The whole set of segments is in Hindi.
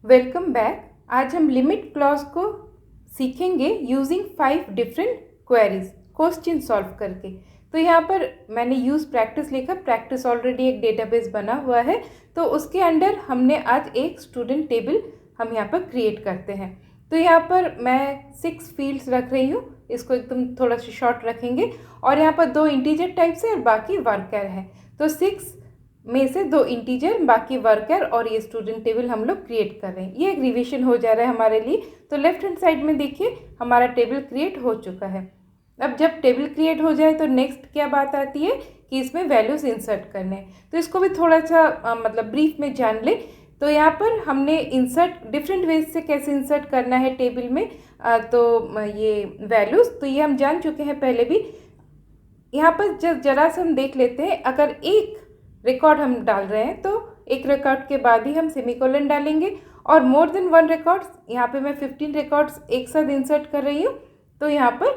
Welcome back. आज हम लिमिट क्लॉज को सीखेंगे using 5 different queries, question solve करके। तो यहाँ पर मैंने यूज़ प्रैक्टिस लिखा। प्रैक्टिस ऑलरेडी एक डेटाबेस बना हुआ है, तो उसके अंडर हमने आज एक स्टूडेंट टेबल हम यहाँ पर क्रिएट करते हैं। तो यहाँ पर मैं 6 फील्ड्स रख रही हूँ, इसको एकदम थोड़ा सा शॉर्ट रखेंगे। और यहाँ पर 2 इंटीजर टाइप्स है और बाकी वर्कर है। तो 6 में से 2 इंटीजर, बाकी वर्कर, और ये स्टूडेंट टेबल हम लोग क्रिएट कर रहे हैं। ये एक रिवीजन हो जा रहा है हमारे लिए। तो लेफ्ट हैंड साइड में देखिए हमारा टेबल क्रिएट हो चुका है। अब जब टेबल क्रिएट हो जाए तो नेक्स्ट क्या बात आती है कि इसमें वैल्यूज़ इंसर्ट करने हैं। तो इसको भी थोड़ा सा मतलब ब्रीफ में जान ले। तो यहाँ पर हमने इंसर्ट डिफरेंट वेज से कैसे इंसर्ट करना है टेबल में, तो ये वैल्यूज़ तो ये हम जान चुके हैं पहले भी। यहाँ पर जरा सा हम देख लेते हैं। अगर एक रिकॉर्ड हम डाल रहे हैं तो एक रिकॉर्ड के बाद ही हम सेमीकोलन डालेंगे, और मोर देन 1 रिकॉर्ड्स, यहाँ पे मैं 15 रिकॉर्ड्स एक साथ इंसर्ट कर रही हूँ। तो यहाँ पर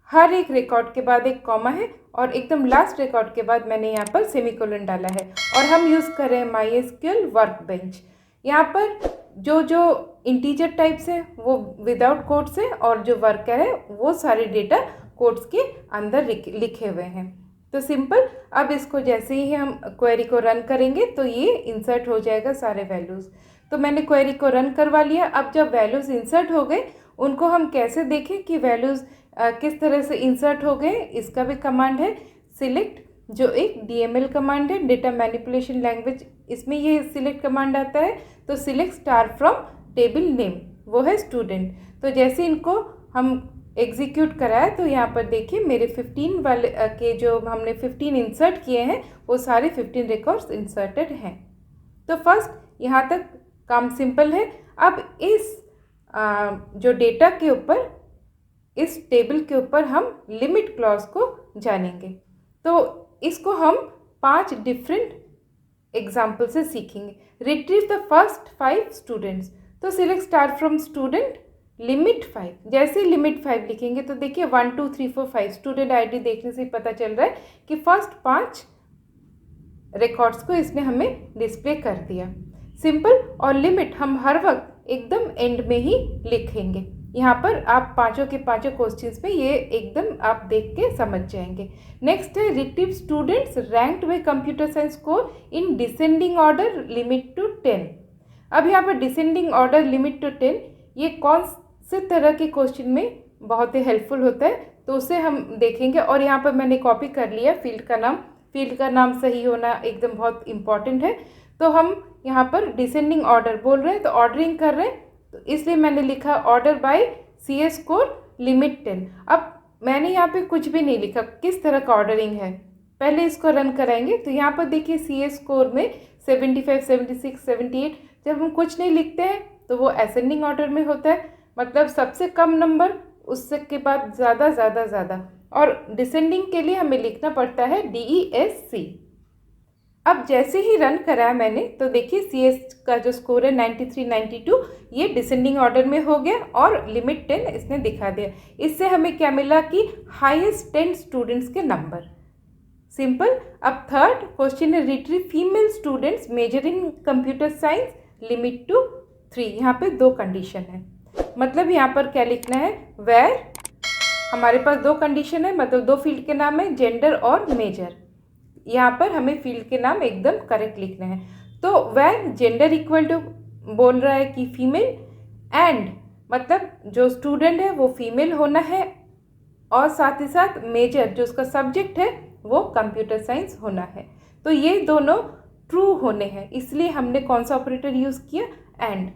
हर एक रिकॉर्ड के बाद एक कॉमा है, और एकदम लास्ट रिकॉर्ड के बाद मैंने यहाँ पर सेमीकोलन डाला है। और हम यूज़ कर रहे हैं MySQL वर्कबेंच। यहाँ पर जो इंटीजर टाइप्स है वो विदाउट कोट्स है, और जो वर्कर है वो सारे डेटा कोट्स के अंदर लिखे हुए हैं। तो सिंपल। अब इसको जैसे ही हम क्वेरी को रन करेंगे तो ये इंसर्ट हो जाएगा सारे वैल्यूज़। तो मैंने क्वेरी को रन करवा लिया। अब जब वैल्यूज़ इंसर्ट हो गए उनको हम कैसे देखें कि वैल्यूज़ किस तरह से इंसर्ट हो गए, इसका भी कमांड है सिलेक्ट, जो एक DML कमांड है, डेटा मैनिपुलेशन लैंग्वेज। इसमें ये सिलेक्ट कमांड आता है। तो select star from table name, वो है स्टूडेंट। तो जैसे इनको हम एग्जीक्यूट कराया तो यहाँ पर देखिए मेरे 15 वाले के जो हमने 15 इंसर्ट किए हैं वो सारे 15 रिकॉर्ड्स इंसर्टेड हैं। तो फर्स्ट यहाँ तक काम सिंपल है। अब इस जो डेटा के ऊपर, इस टेबल के ऊपर हम लिमिट क्लॉज को जानेंगे। तो इसको हम 5 डिफरेंट एग्जाम्पल से सीखेंगे। Retrieve the first 5 students. तो select star from student limit 5। जैसे लिमिट 5 लिखेंगे तो देखिए 1 2 3 4 5 स्टूडेंट आईडी देखने से पता चल रहा है कि फर्स्ट 5 रिकॉर्ड्स को इसने हमें डिस्प्ले कर दिया। सिंपल। और लिमिट हम हर वक्त एकदम एंड में ही लिखेंगे। यहाँ पर आप पांचों के पांचों क्वेश्चंस में ये एकदम आप देख के समझ जाएंगे। नेक्स्ट है retrieve students ranked by computer science score in descending order limit to 10। अब यहाँ पर डिसेंडिंग ऑर्डर लिमिट टू 10 ये कौन से तरह के क्वेश्चन में बहुत ही हेल्पफुल होता है, तो उसे हम देखेंगे। और यहाँ पर मैंने कॉपी कर लिया फील्ड का नाम। फील्ड का नाम सही होना एकदम बहुत इम्पॉर्टेंट है। तो हम यहाँ पर डिसेंडिंग ऑर्डर बोल रहे हैं, तो ऑर्डरिंग कर रहे हैं, तो इसलिए मैंने लिखा order by CS score limit 10। अब मैंने यहाँ पे कुछ भी नहीं लिखा किस तरह का ऑर्डरिंग है। पहले इसको रन कराएंगे तो यहाँ पर देखिए CS स्कोर में 75 76 78, जब हम कुछ नहीं लिखते हैं तो वो असेंडिंग ऑर्डर में होता है, मतलब सबसे कम नंबर उससे के बाद ज़्यादा ज़्यादा ज़्यादा। और डिसेंडिंग के लिए हमें लिखना पड़ता है DESC। अब जैसे ही रन कराया मैंने तो देखिए CS का जो स्कोर है 93 92 ये डिसेंडिंग ऑर्डर में हो गया, और लिमिट 10 इसने दिखा दिया। इससे हमें क्या मिला कि हाईएस्ट 10 स्टूडेंट्स के नंबर। सिंपल। अब थर्ड क्वेश्चन है retrieve female students major in computer science limit to 3। यहाँ पे 2 कंडीशन है, मतलब यहाँ पर क्या लिखना है, वेयर हमारे पास 2 कंडीशन है, मतलब 2 फील्ड के नाम है, जेंडर और मेजर। यहाँ पर हमें फील्ड के नाम एकदम करेक्ट लिखने हैं। तो वेयर जेंडर इक्वल टू बोल रहा है कि फीमेल, एंड मतलब जो स्टूडेंट है वो फीमेल होना है, और साथ ही साथ मेजर जो उसका सब्जेक्ट है वो कंप्यूटर साइंस होना है। तो ये दोनों ट्रू होने हैं, इसलिए हमने कौन सा ऑपरेटर यूज़ किया, एंड।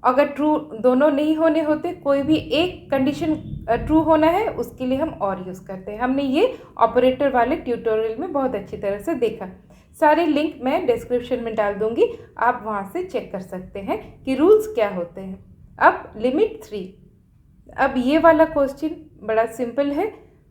अगर ट्रू दोनों नहीं होने होते, कोई भी एक कंडीशन ट्रू होना है, उसके लिए हम और यूज़ करते हैं। हमने ये ऑपरेटर वाले ट्यूटोरियल में बहुत अच्छी तरह से देखा। सारे लिंक मैं डिस्क्रिप्शन में डाल दूंगी, आप वहाँ से चेक कर सकते हैं कि रूल्स क्या होते हैं। अब लिमिट 3। अब ये वाला क्वेश्चन बड़ा सिंपल है।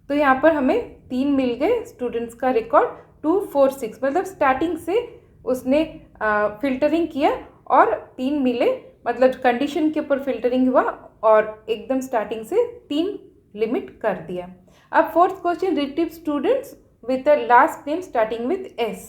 तो यहाँ पर हमें 3 मिल गए स्टूडेंट्स का रिकॉर्ड 2 4 6, मतलब स्टार्टिंग से उसने फिल्टरिंग किया और 3 मिले, मतलब कंडीशन के ऊपर फिल्टरिंग हुआ और एकदम स्टार्टिंग से 3 लिमिट कर दिया। अब fourth question retrieve students with the last name starting with S।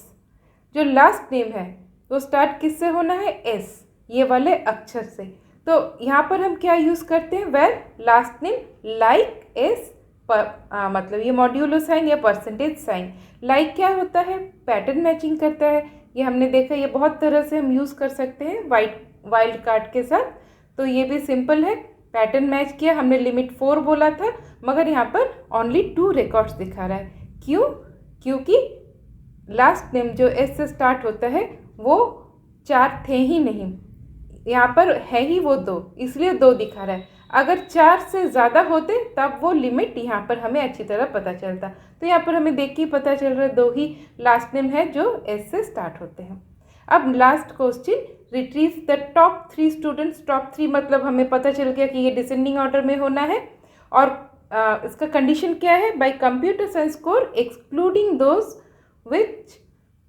जो लास्ट नेम है वो स्टार्ट किससे होना है, S। ये वाले अक्षर से। तो यहाँ पर हम क्या यूज़ करते हैं, where last name like S मतलब ये मॉड्यूलो साइन या परसेंटेज साइन। लाइक क्या होता है, पैटर्न मैचिंग करता है। ये हमने देखा, ये बहुत तरह से हम यूज़ कर सकते हैं वाइल्ड कार्ड के साथ। तो ये भी सिंपल है, पैटर्न मैच किया। हमने लिमिट 4 बोला था, मगर यहाँ पर ओनली 2 रिकॉर्ड्स दिखा रहा है। क्यों? क्योंकि लास्ट नेम जो एस से स्टार्ट होता है वो 4 थे ही नहीं, यहाँ पर है ही वो 2, इसलिए 2 दिखा रहा है। अगर 4 से ज़्यादा होते तब वो लिमिट यहाँ पर हमें अच्छी तरह पता चलता। तो यहाँ पर हमें देख के ही पता चल रहा है 2 ही लास्ट नेम है जो एस से स्टार्ट होते हैं। अब last question, retrieve the top 3 students. Top 3 मतलब हमें पता चल गया कि ये डिसेंडिंग ऑर्डर में होना है। और इसका कंडीशन क्या है, bye computer science score excluding those which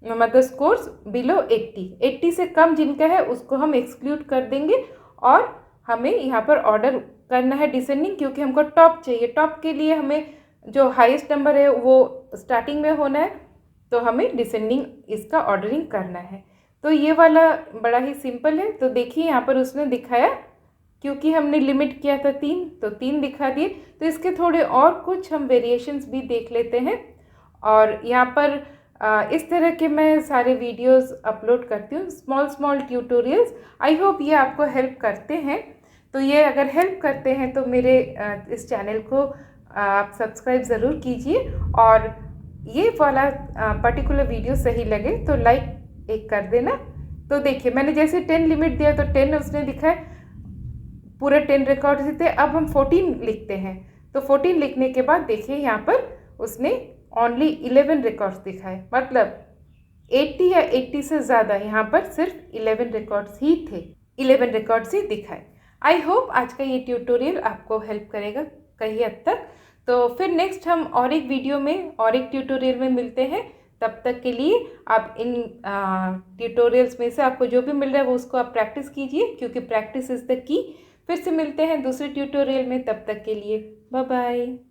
मतलब स्कोर्स बिलो 80 से कम जिनका है उसको हम एक्सक्लूड कर देंगे। और हमें यहाँ पर ऑर्डर करना है डिसेंडिंग, क्योंकि हमको टॉप चाहिए। टॉप के लिए हमें जो हाईएस्ट नंबर है वो स्टार्टिंग में होना है, तो हमें डिसेंडिंग इसका ऑर्डरिंग करना है। तो ये वाला बड़ा ही सिंपल है। तो देखिए यहाँ पर उसने दिखाया, क्योंकि हमने लिमिट किया था 3 तो 3 दिखा दिए। तो इसके थोड़े और कुछ हम वेरिएशंस भी देख लेते हैं। और यहाँ पर इस तरह के मैं सारे वीडियोस अपलोड करती हूँ, स्मॉल ट्यूटोरियल्स। आई होप ये आपको हेल्प करते हैं। तो ये अगर हेल्प करते हैं तो मेरे इस चैनल को आप सब्सक्राइब ज़रूर कीजिए। और ये वाला पर्टिकुलर वीडियो सही लगे तो लाइक एक कर देना। तो देखिए मैंने जैसे 10 लिमिट दिया तो 10 उसने दिखाया, पूरे 10 रिकॉर्ड देते। अब हम 14 लिखते हैं, तो 14 लिखने के बाद देखिए यहाँ पर उसने ओनली 11 रिकॉर्ड्स दिखाए, मतलब 80 या 80 से ज़्यादा यहाँ पर सिर्फ 11 रिकॉर्ड्स ही थे, 11 रिकॉर्ड्स ही दिखाए। आई होप आज का ये ट्यूटोरियल आपको हेल्प करेगा कहीं हद तक। तो फिर नेक्स्ट हम और एक वीडियो में और एक ट्यूटोरियल में मिलते हैं। तब तक के लिए आप इन ट्यूटोरियल्स में से आपको जो भी मिल रहा है वो उसको आप प्रैक्टिस कीजिए, क्योंकि प्रैक्टिस इज़ द की। फिर से मिलते हैं दूसरे ट्यूटोरियल में, तब तक के लिए बाय बाय।